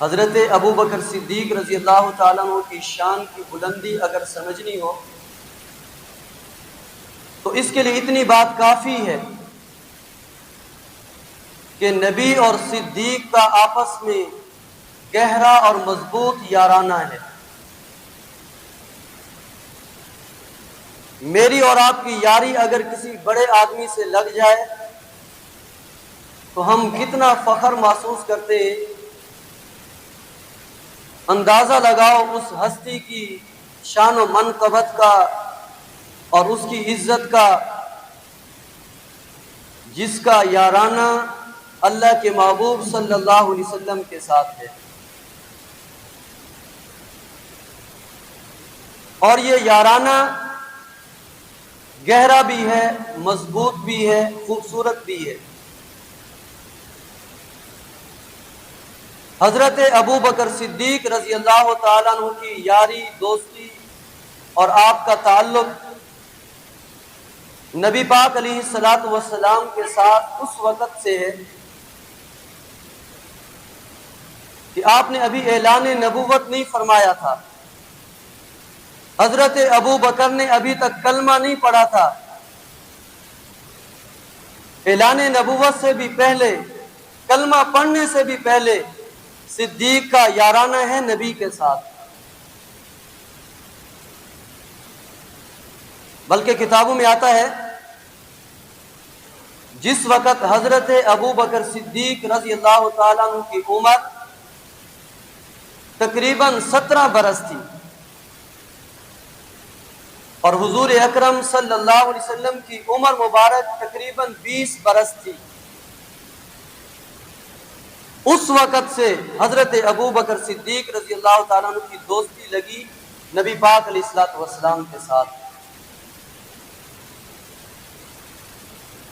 حضرت ابو بکر صدیق رضی اللہ تعالیٰ عنہ کی شان کی بلندی اگر سمجھنی ہو تو اس کے لیے اتنی بات کافی ہے کہ نبی اور صدیق کا آپس میں گہرا اور مضبوط یارانہ ہے۔ میری اور آپ کی یاری اگر کسی بڑے آدمی سے لگ جائے تو ہم کتنا فخر محسوس کرتے ہیں۔ اندازہ لگاؤ اس ہستی کی شان و منقبت کا اور اس کی عزت کا جس کا یارانہ اللہ کے محبوب صلی اللہ علیہ وسلم کے ساتھ ہے۔ اور یہ یارانہ گہرا بھی ہے، مضبوط بھی ہے، خوبصورت بھی ہے۔ حضرت ابو بکر صدیق رضی اللہ تعالیٰ عنہ کی یاری، دوستی اور آپ کا تعلق نبی پاک علیہ الصلوۃ والسلام کے ساتھ اس وقت سے ہے کہ آپ نے ابھی اعلان نبوت نہیں فرمایا تھا، حضرت ابو بکر نے ابھی تک کلمہ نہیں پڑھا تھا، اعلان نبوت سے بھی پہلے، کلمہ پڑھنے سے بھی پہلے صدیق کا یارانہ ہے نبی کے ساتھ۔ بلکہ کتابوں میں آتا ہے جس وقت حضرت ابو بکر صدیق رضی اللہ تعالیٰ عنہ کی عمر تقریباً 17 برس تھی اور حضور اکرم صلی اللہ علیہ وسلم کی عمر مبارک تقریباً 20 برس تھی، اس وقت سے حضرت ابو بکر صدیق رضی اللہ تعالیٰ عنہ کی دوستی لگی نبی پاک علیہ الصلوۃ والسلام کے ساتھ۔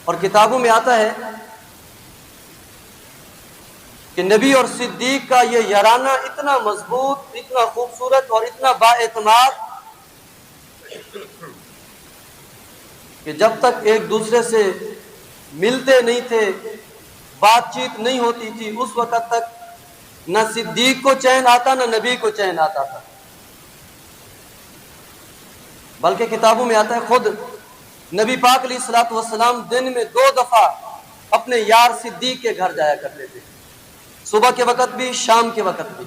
اور کتابوں میں آتا ہے کہ نبی اور صدیق کا یہ یارانہ اتنا مضبوط، اتنا خوبصورت اور اتنا بااعتماد کہ جب تک ایک دوسرے سے ملتے نہیں تھے، بات چیت نہیں ہوتی تھی، اس وقت تک نہ صدیق کو چین آتا نہ نبی کو چین آتا تھا۔ بلکہ کتابوں میں آتا ہے خود نبی پاک علیہ الصلوۃ والسلام دن میں 2 دفعہ اپنے یار صدیق کے گھر جایا کرتے تھے، صبح کے وقت بھی، شام کے وقت بھی۔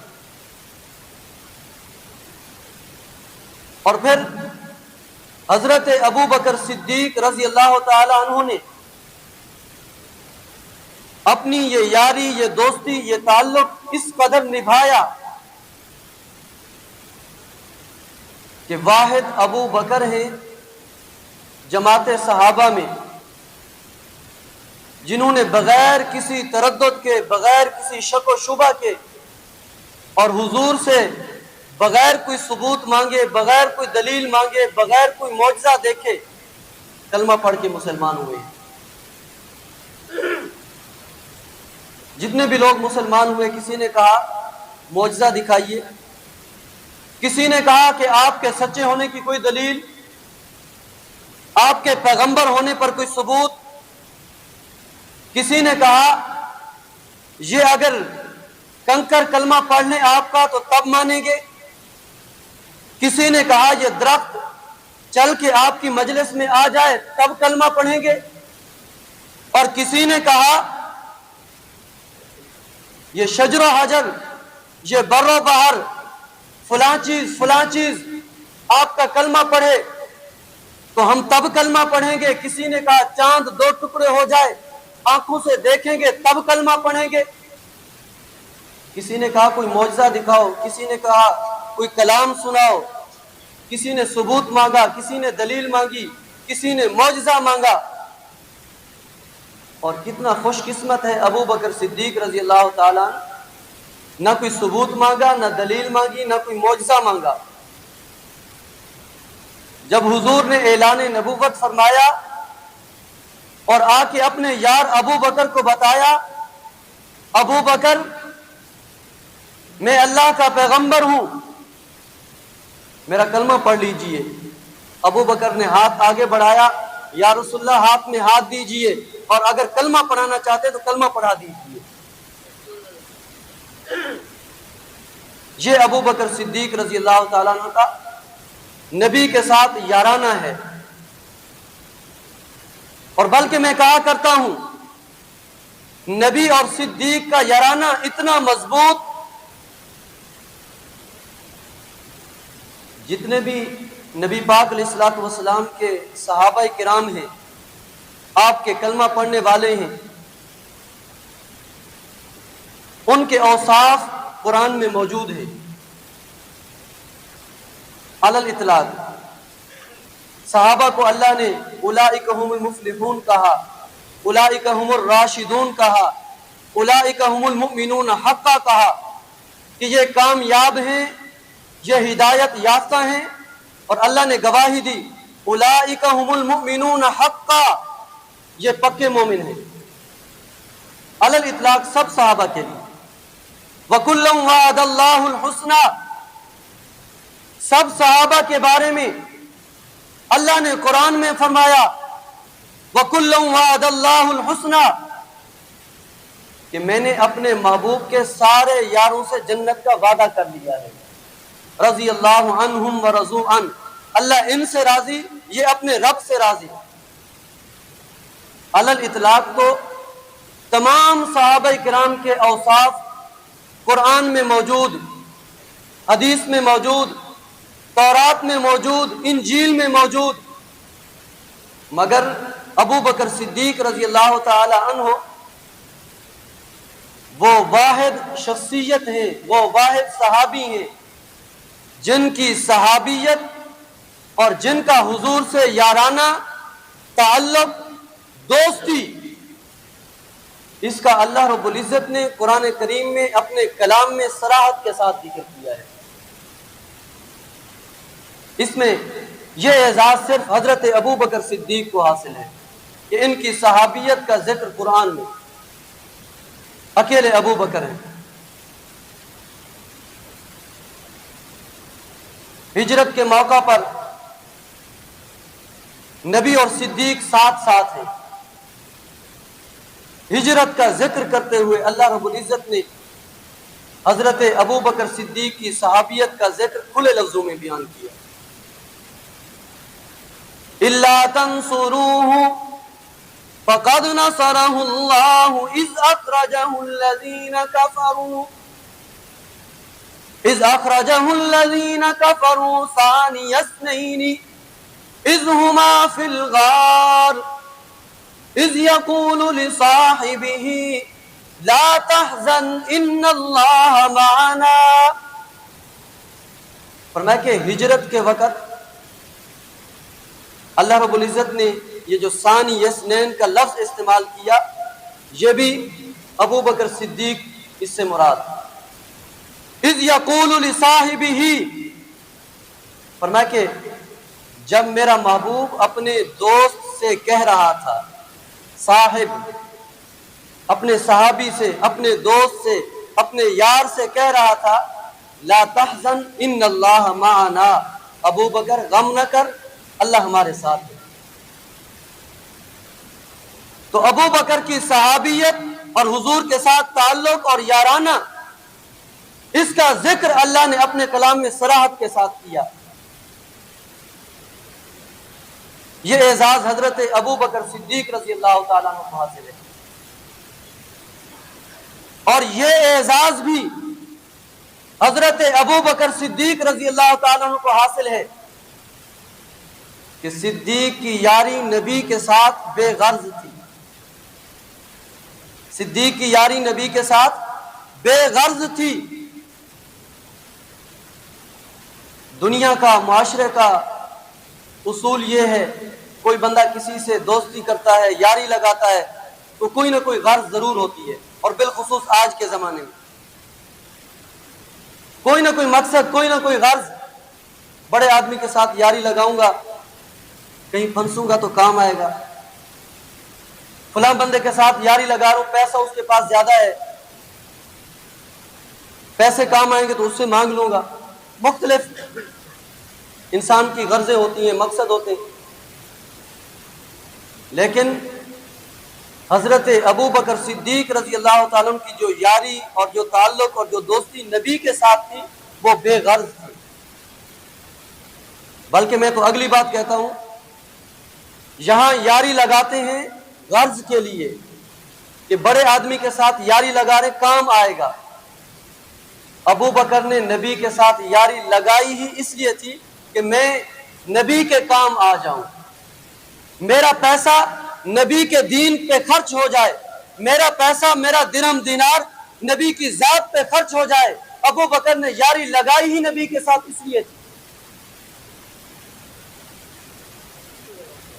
اور پھر حضرت ابو بکر صدیق رضی اللہ تعالی عنہ نے اپنی یہ یاری، یہ دوستی، یہ تعلق اس قدر نبھایا کہ واحد ابو بکر ہیں جماعت صحابہ میں جنہوں نے بغیر کسی تردد کے، بغیر کسی شک و شبہ کے اور حضور سے بغیر کوئی ثبوت مانگے، بغیر کوئی دلیل مانگے، بغیر کوئی معجزہ دیکھے کلمہ پڑھ کے مسلمان ہوئے۔ جتنے بھی لوگ مسلمان ہوئے، کسی نے کہا معجزہ دکھائیے، کسی نے کہا کہ آپ کے سچے ہونے کی کوئی دلیل، آپ کے پیغمبر ہونے پر کوئی ثبوت، کسی نے کہا یہ اگر کنکر کلمہ پڑھنے آپ کا تو تب مانیں گے، کسی نے کہا یہ درخت چل کے آپ کی مجلس میں آ جائے تب کلمہ پڑھیں گے، اور کسی نے کہا یہ شجر و حجر، یہ بر و بحر، فلاں چیز آپ کا کلمہ پڑھے تو ہم تب کلمہ پڑھیں گے، کسی نے کہا چاند 2 ٹکڑے ہو جائے آنکھوں سے دیکھیں گے تب کلمہ پڑھیں گے، کسی نے کہا کوئی معجزہ دکھاؤ، کسی نے کہا کوئی کلام سناؤ، کسی نے ثبوت مانگا، کسی نے دلیل مانگی، کسی نے معجزہ مانگا۔ اور کتنا خوش قسمت ہے ابو بکر صدیق رضی اللہ تعالیٰ، نہ کوئی ثبوت مانگا، نہ دلیل مانگی، نہ کوئی معجزہ مانگا۔ جب حضور نے اعلان نبوت فرمایا اور آ کے اپنے یار ابو بکر کو بتایا، ابو بکر میں اللہ کا پیغمبر ہوں، میرا کلمہ پڑھ لیجئے۔ ابو بکر نے ہاتھ آگے بڑھایا، یا رسول اللہ ہاتھ میں ہاتھ دیجئے، اور اگر کلمہ پڑھانا چاہتے تو کلمہ پڑھا دیجئے۔ یہ ابو بکر صدیق رضی اللہ تعالیٰ عنہ کا نبی کے ساتھ یارانہ ہے، اور بلکہ میں کہا کرتا ہوں نبی اور صدیق کا یارانہ اتنا مضبوط، جتنے بھی نبی پاک علیہ الصلوۃ والسلام کے صحابہ کرام ہیں، آپ کے کلمہ پڑھنے والے ہیں، ان کے اوصاف قرآن میں موجود ہیں علی الاطلاق۔ صحابہ کو اللہ نے اولئک هم المفلحون کہا، اولئک هم الراشدون کہا، اولئک هم المؤمنون حقا کہا کہ یہ کامیاب ہیں، یہ ہدایت یافتہ ہیں، اور اللہ نے گواہی دی اولئک هم المؤمنون حقا، یہ پکے مومن ہیں علی الاطلاق سب صحابہ کے لیے۔ وَكُلًّا وَعَدَ اللَّهُ الْحُسْنَى، سب صحابہ کے بارے میں اللہ نے قرآن میں فرمایا وَكُلًّا وَعَدَ اللَّهُ الْحُسْنَى، کہ میں نے اپنے محبوب کے سارے یاروں سے جنت کا وعدہ کر لیا ہے۔ رضی اللہ عنہم ورضوا عنہ، اللہ ان سے راضی، یہ اپنے رب سے راضی۔ علی الاطلاق تو تمام صحابہ کرام کے اوصاف قرآن میں موجود، حدیث میں موجود، تورات میں موجود، انجیل میں موجود، مگر ابو بکر صدیق رضی اللہ تعالی عنہ وہ واحد شخصیت ہیں، وہ واحد صحابی ہیں جن کی صحابیت اور جن کا حضور سے یارانہ تعلق، دوستی، اس کا اللہ رب العزت نے قرآن کریم میں اپنے کلام میں صراحت کے ساتھ ذکر کیا ہے۔ اس میں یہ اعزاز صرف حضرت ابو بکر صدیق کو حاصل ہے کہ ان کی صحابیت کا ذکر قرآن میں اکیلے ابو بکر ہیں۔ ہجرت کے موقع پر نبی اور صدیق ساتھ ساتھ ہیں۔ ہجرت کا ذکر کرتے ہوئے اللہ رب العزت نے حضرت ابو بکر صدیق کی صحابیت کا ذکر کھلے لفظوں میں بیان کیا۔ اِلَّا تَنْصُرُوهُ فَقَدْ نَصَرَهُ اللَّهُ إِذْ أَخْرَجَهُ الَّذِينَ كَفَرُوا ثَانِيَ اثْنَيْنِ إِذْ هُمَا فِي الْغَارِ إِذْ يَقُولُ لِصَاحِبِهِ لَا تَحْزَنْ إِنَّ اللَّهَ مَعَنَا۔ فرمایا کہ ہجرت کے وقت اللہ رب العزت نے یہ جو ثانی یسنین کا لفظ استعمال کیا، یہ بھی ابو بکر صدیق اس سے مراد۔ اذ یقول لصاحبہ، فرمایا کہ جب میرا محبوب اپنے دوست سے کہہ رہا تھا، صاحب اپنے صحابی سے، اپنے دوست سے، اپنے یار سے کہہ رہا تھا لا تحزن ان اللہ معنا، ابو بکر غم نہ کر، اللہ ہمارے ساتھ ہے۔ تو ابو بکر کی صحابیت اور حضور کے ساتھ تعلق اور یارانہ، اس کا ذکر اللہ نے اپنے کلام میں صراحت کے ساتھ کیا۔ یہ اعزاز حضرت ابو بکر صدیق رضی اللہ تعالیٰ عنہ کو حاصل ہے، اور یہ اعزاز بھی حضرت ابو بکر صدیق رضی اللہ تعالیٰ عنہ کو حاصل ہے کہ صدیق کی یاری نبی کے ساتھ بے غرض تھی۔ صدیق کی یاری نبی کے ساتھ بے غرض تھی۔ دنیا کا، معاشرے کا اصول یہ ہے، کوئی بندہ کسی سے دوستی کرتا ہے، یاری لگاتا ہے، تو کوئی نہ کوئی غرض ضرور ہوتی ہے، اور بالخصوص آج کے زمانے میں کوئی نہ کوئی مقصد، کوئی نہ کوئی غرض۔ بڑے آدمی کے ساتھ یاری لگاؤں گا، کہیں پھنسوں گا تو کام آئے گا، فلاں بندے کے ساتھ یاری لگا رہا ہوں، پیسہ اس کے پاس زیادہ ہے، پیسے کام آئیں گے تو اس سے مانگ لوں گا۔ مختلف انسان کی غرضیں ہوتی ہیں، مقصد ہوتے ہیں، لیکن حضرت ابو بکر صدیق رضی اللہ تعالیٰ عنہ کی جو یاری اور جو تعلق اور جو دوستی نبی کے ساتھ تھی، وہ بے غرض تھی۔ بلکہ میں تو اگلی بات کہتا ہوں، یہاں یاری لگاتے ہیں غرض کے لیے کہ بڑے آدمی کے ساتھ یاری لگا رہے کام آئے گا۔ ابو بکر نے نبی کے ساتھ یاری لگائی ہی اس لیے تھی کہ میں نبی کے کام آ جاؤں، میرا پیسہ نبی کے دین پہ خرچ ہو جائے، میرا پیسہ، میرا درہم دینار نبی کی ذات پہ خرچ ہو جائے۔ ابو بکر نے یاری لگائی ہی نبی کے ساتھ اس لیے تھی۔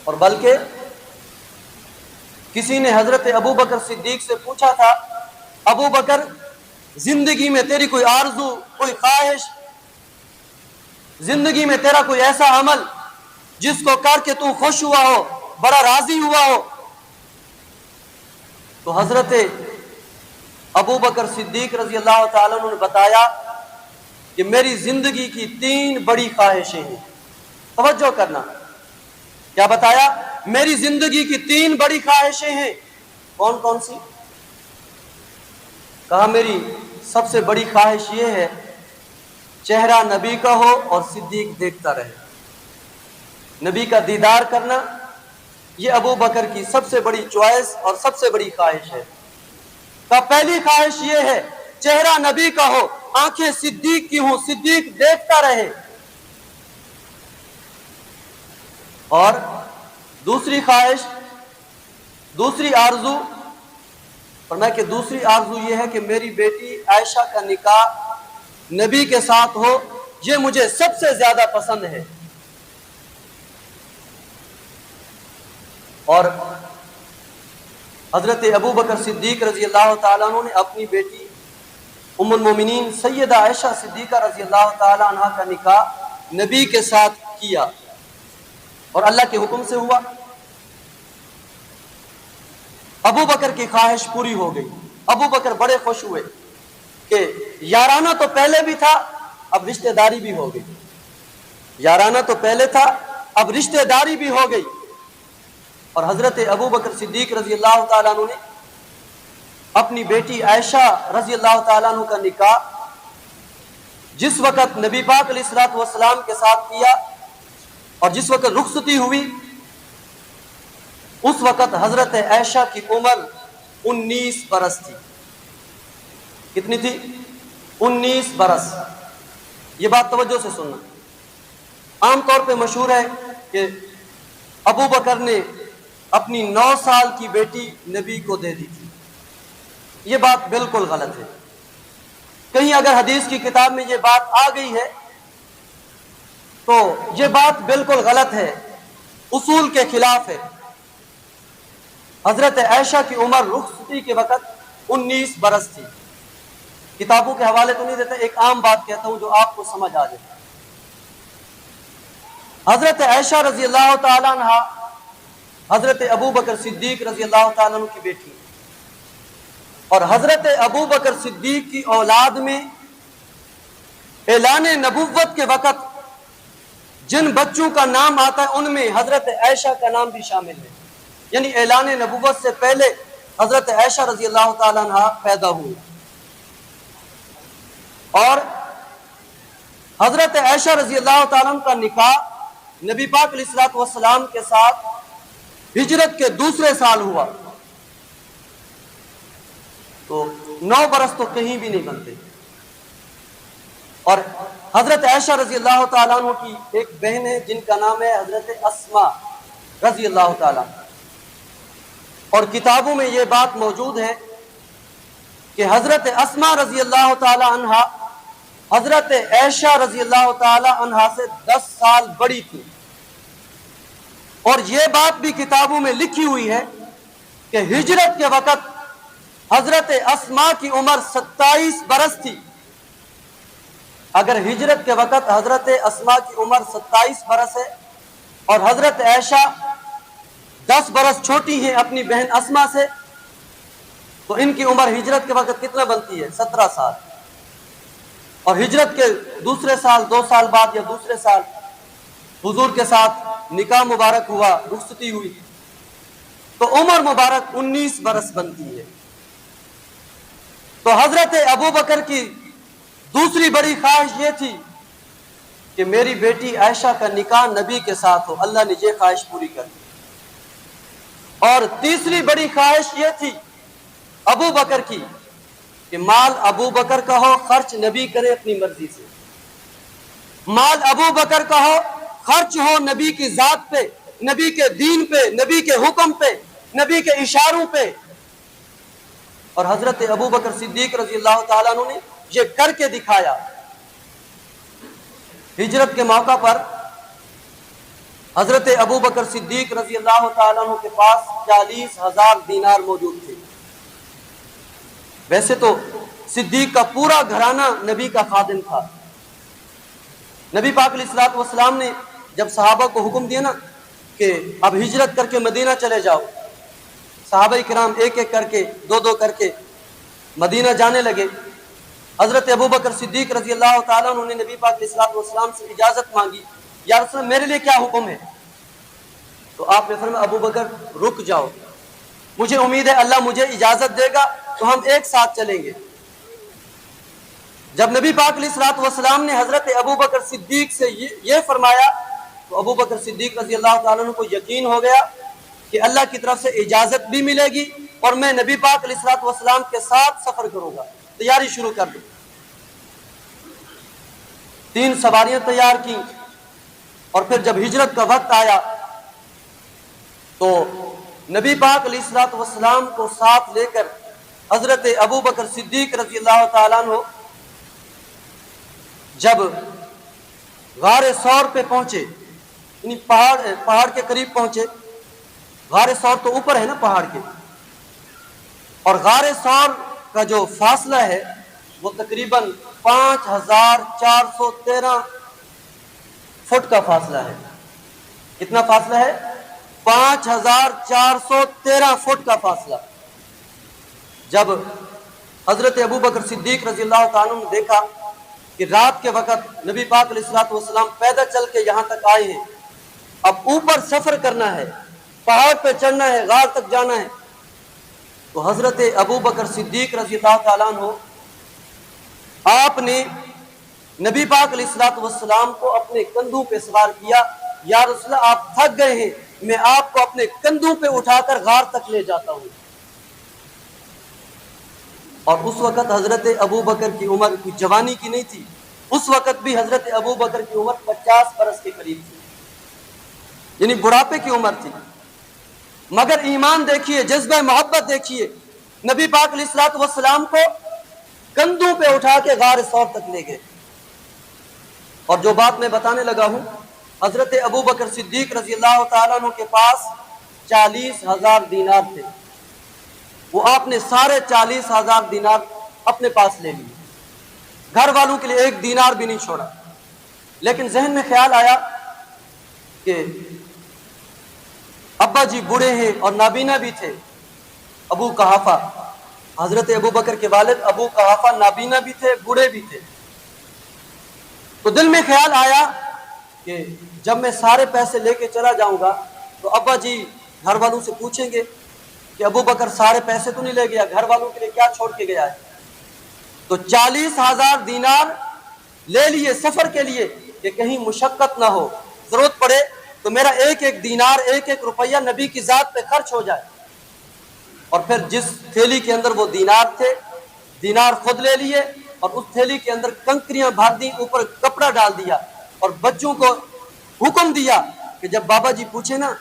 اور بلکہ کسی نے حضرت ابو بکر صدیق سے پوچھا تھا، ابو بکر زندگی میں تیری کوئی آرزو، کوئی خواہش، زندگی میں تیرا کوئی ایسا عمل جس کو کر کے تو خوش ہوا ہو، بڑا راضی ہوا ہو؟ تو حضرت ابو بکر صدیق رضی اللہ تعالیٰ عنہ نے بتایا کہ میری زندگی کی 3 بڑی خواہشیں ہیں۔ توجہ کرنا، کیا بتایا؟ میری زندگی کی 3 بڑی خواہشیں ہیں۔ کون کون سی؟ کہا میری سب سے بڑی خواہش یہ ہے چہرہ نبی کا ہو اور صدیق دیکھتا رہے، نبی کا دیدار کرنا، یہ ابو بکر کی سب سے بڑی چوائس اور سب سے بڑی خواہش ہے۔ کہا پہلی خواہش یہ ہے چہرہ نبی کا ہو، آنکھیں صدیق کی ہوں، صدیق دیکھتا رہے۔ اور دوسری خواہش، دوسری آرزو، فرمایا کہ دوسری آرزو یہ ہے کہ میری بیٹی عائشہ کا نکاح نبی کے ساتھ ہو، یہ مجھے سب سے زیادہ پسند ہے۔ اور حضرت ابو بکر صدیق رضی اللہ تعالیٰ عنہ نے اپنی بیٹی ام المومنین سیدہ عائشہ صدیقہ رضی اللہ تعالیٰ عنہ کا نکاح نبی کے ساتھ کیا اور اللہ کے حکم سے ہوا۔ ابو بکر کی خواہش پوری ہو گئی، ابو بکر بڑے خوش ہوئے کہ یارانہ تو پہلے بھی تھا، اب رشتہ داری بھی ہو گئی۔ یارانہ تو پہلے تھا، اب رشتہ داری بھی ہو گئی۔ اور حضرت ابو بکر صدیق رضی اللہ تعالیٰ عنہ نے اپنی بیٹی عائشہ رضی اللہ تعالیٰ عنہ کا نکاح جس وقت نبی پاک علیہ الصلوۃ والسلام کے ساتھ کیا اور جس وقت رخصتی ہوئی، اس وقت حضرت عائشہ کی عمر 19 برس تھی۔ کتنی تھی؟ 19 برس۔ یہ بات توجہ سے سننا۔ عام طور پہ مشہور ہے کہ ابو بکر نے اپنی 9 سال کی بیٹی نبی کو دے دی تھی۔ یہ بات بالکل غلط ہے۔ کہیں اگر حدیث کی کتاب میں یہ بات آ گئی ہے تو یہ بات بالکل غلط ہے، اصول کے خلاف ہے۔ حضرت عائشہ کی عمر رخصتی کے وقت 19 برس تھی۔ کتابوں کے حوالے تو نہیں دیتا، ایک عام بات کہتا ہوں جو آپ کو سمجھ آ جائے۔ حضرت عائشہ رضی اللہ تعالیٰ عنہ حضرت ابو بکر صدیق رضی اللہ تعالیٰ عنہ کی بیٹی، اور حضرت ابو بکر صدیق کی اولاد میں اعلان نبوت کے وقت جن بچوں کا نام آتا ہے ان میں حضرت عائشہ کا نام بھی شامل ہے۔ یعنی اعلان نبوت سے پہلے حضرت عائشہ رضی اللہ تعالیٰ عنہ پیدا ہوئی، اور حضرت عائشہ رضی اللہ تعالیٰ عنہ کا نکاح نبی پاک علیہ الصلوۃ والسلام کے ساتھ ہجرت کے دوسرے سال ہوا۔ تو 9 برس تو کہیں بھی نہیں بنتے۔ اور حضرت عائشہ رضی اللہ تعالیٰ عنہ کی ایک بہن ہے جن کا نام ہے حضرت اسماء رضی اللہ تعالیٰ عنہ، اور کتابوں میں یہ بات موجود ہے کہ حضرت اسماء رضی اللہ تعالی عنہ حضرت عائشہ رضی اللہ تعالی عنہ سے 10 سال بڑی تھی، اور یہ بات بھی کتابوں میں لکھی ہوئی ہے کہ ہجرت کے وقت حضرت اسماء کی عمر 27 برس تھی۔ اگر ہجرت کے وقت حضرت اسماء کی عمر 27 برس ہے اور حضرت عائشہ 10 برس چھوٹی ہیں اپنی بہن اسماء سے، تو ان کی عمر ہجرت کے وقت کتنا بنتی ہے؟ 17 سال۔ اور ہجرت کے دوسرے سال، 2 سال بعد یا دوسرے سال حضور کے ساتھ نکاح مبارک ہوا، رخصتی ہوئی، تو عمر مبارک 19 برس بنتی ہے۔ تو حضرت ابو بکر کی دوسری بڑی خواہش یہ تھی کہ میری بیٹی عائشہ کا نکاح نبی کے ساتھ ہو، اللہ نے یہ خواہش پوری کر دی۔ اور تیسری بڑی خواہش یہ تھی ابو بکر کی کہ مال ابو بکر کا ہو، خرچ نبی کرے اپنی مرضی سے، مال ابو بکر کا ہو، خرچ ہو نبی کی ذات پہ، نبی کے دین پہ، نبی کے حکم پہ، نبی کے اشاروں پہ۔ اور حضرت ابو بکر صدیق رضی اللہ تعالیٰ عنہ نے یہ کر کے دکھایا۔ ہجرت کے موقع پر حضرت ابو بکر صدیق رضی اللہ تعالیٰ عنہ کے پاس 40,000 دینار موجود تھے۔ ویسے تو صدیق کا پورا گھرانہ نبی کا خادم تھا۔ نبی پاک علیہ الصلوۃ والسلام نے جب صحابہ کو حکم دیا نا کہ اب ہجرت کر کے مدینہ چلے جاؤ، صحابہ کرام ایک ایک کر کے، دو دو کر کے مدینہ جانے لگے۔ حضرت ابو بکر صدیق رضی اللہ تعالیٰ عنہ نے نبی پاک علیہ الصلوۃ والسلام سے اجازت مانگی، یا رسول اللہ میرے لیے کیا حکم ہے؟ تو آپ نے فرمایا ابو بکر رک جاؤ، مجھے امید ہے اللہ مجھے اجازت دے گا تو ہم ایک ساتھ چلیں گے۔ جب نبی پاک علیہ الصلوۃ والسلام نے حضرت ابو بکر صدیق سے یہ فرمایا تو ابو بکر صدیق رضی اللہ تعالیٰ عنہ کو یقین ہو گیا کہ اللہ کی طرف سے اجازت بھی ملے گی اور میں نبی پاک علیہ الصلوۃ والسلام کے ساتھ سفر کروں گا، تیاری شروع کر دوں۔ 3 سواریاں تیار کی اور پھر جب ہجرت کا وقت آیا تو نبی پاک علیہ الصلوۃ والسلام کو ساتھ لے کر حضرت ابو بکر صدیق رضی اللہ تعالیٰ عنہ جب غار ثور پہ پہنچے، یعنی پہاڑ کے قریب پہنچے، غار ثور تو اوپر ہے نا پہاڑ کے، اور غار ثور کا جو فاصلہ ہے وہ تقریباً 5,413 فٹ کا فاصلہ ہے۔ کتنا فاصلہ ہے؟ 5,413 فٹ کا فاصلہ۔ جب حضرت ابو بکر صدیق رضی اللہ تعالیٰ نے دیکھا کہ رات کے وقت نبی پاک علیہ الصلوۃ والسلام پیدل چل کے یہاں تک آئے ہیں، اب اوپر سفر کرنا ہے، پہاڑ پہ چڑھنا ہے، غار تک جانا ہے، تو حضرت ابو بکر صدیق رضی اللہ تعالیٰ عنہ آپ نے نبی پاک علیہ الصلوۃ والسلام کو اپنے کندھوں پہ سوار کیا، یا رسول اللہ آپ تھک گئے ہیں، میں آپ کو اپنے کندھوں پہ اٹھا کر غار تک لے جاتا ہوں۔ اور اس وقت حضرت ابو بکر کی عمر کوئی جوانی کی نہیں تھی، اس وقت بھی حضرت ابو بکر کی عمر 50 برس کے قریب تھی، یعنی بڑھاپے کی عمر تھی، مگر ایمان دیکھیے، جذبہ محبت دیکھیے، نبی پاک علیہ الصلوۃ والسلام کو کندھوں پہ اٹھا کے غار ثور تک لے گئے۔ اور جو بات میں بتانے لگا ہوں، حضرت ابو بکر صدیق رضی اللہ تعالیٰ عنہ کے پاس 40,000 دینار تھے، وہ آپ نے سارے 40,000 دینار اپنے پاس لے لیے، گھر والوں کے لیے 1 دینار بھی نہیں چھوڑا۔ لیکن ذہن میں خیال آیا کہ ابا جی بوڑھے ہیں اور نابینا بھی تھے، ابو قحافہ، حضرت ابو بکر کے والد ابو قحافہ نابینا بھی تھے، بوڑھے بھی تھے۔ تو دل میں خیال آیا کہ جب میں سارے پیسے لے کے چلا جاؤں گا تو ابا جی گھر والوں سے پوچھیں گے کہ ابو بکر سارے پیسے تو نہیں لے گیا، گھر والوں کے لیے کیا چھوڑ کے گیا ہے؟ تو 40,000 دینار لے لیے سفر کے لیے کہ کہیں مشقت نہ ہو، ضرورت پڑے تو میرا 1 دینار 1 روپیہ نبی کی ذات پہ خرچ ہو جائے۔ اور پھر جس تھیلی کے اندر وہ دینار تھے، دینار خود لے لیے اور اس تھیلی کے اندر کنکریاں بھر دی، اوپر کپڑا ڈال دیا اور بچوں کو حکم دیا کہ جب بابا جی پوچھے نا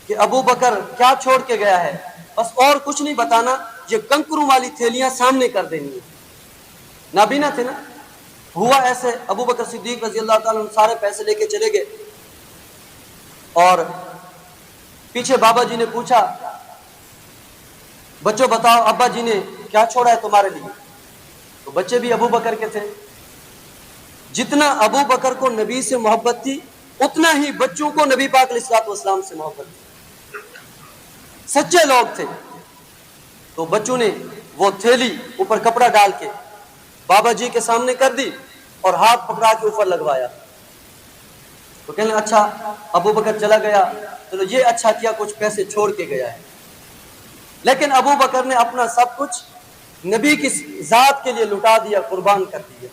کہ ابو بکر کیا چھوڑ کے گیا ہے، بس اور کچھ نہیں بتانا، یہ کنکروں والی تھیلیاں سامنے کر دینی ہے۔ نابینا تھے نا، ہوا ایسے، ابو بکر صدیق رضی اللہ تعالیٰ عنہ سارے پیسے لے کے چلے گئے اور پیچھے بابا جی نے پوچھا بچوں بتاؤ ابا جی نے کیا چھوڑا ہے تمہارے لیے؟ تو بچے بھی ابو بکر کے تھے، جتنا ابو بکر کو نبی سے محبت تھی اتنا ہی بچوں کو نبی پاک علیہ الصلوۃ والسلام سے محبت تھی، سچے لوگ تھے۔ تو بچوں نے وہ تھیلی اوپر کپڑا ڈال کے بابا جی کے سامنے کر دی اور ہاتھ پکڑا کے اوپر لگوایا۔ تو کہنے اچھا ابو بکر چلا گیا، چلو یہ اچھا کیا کچھ پیسے چھوڑ کے گیا ہے۔ لیکن ابو بکر نے اپنا سب کچھ نبی کی ذات کے لیے لٹا دیا، قربان کر دیا۔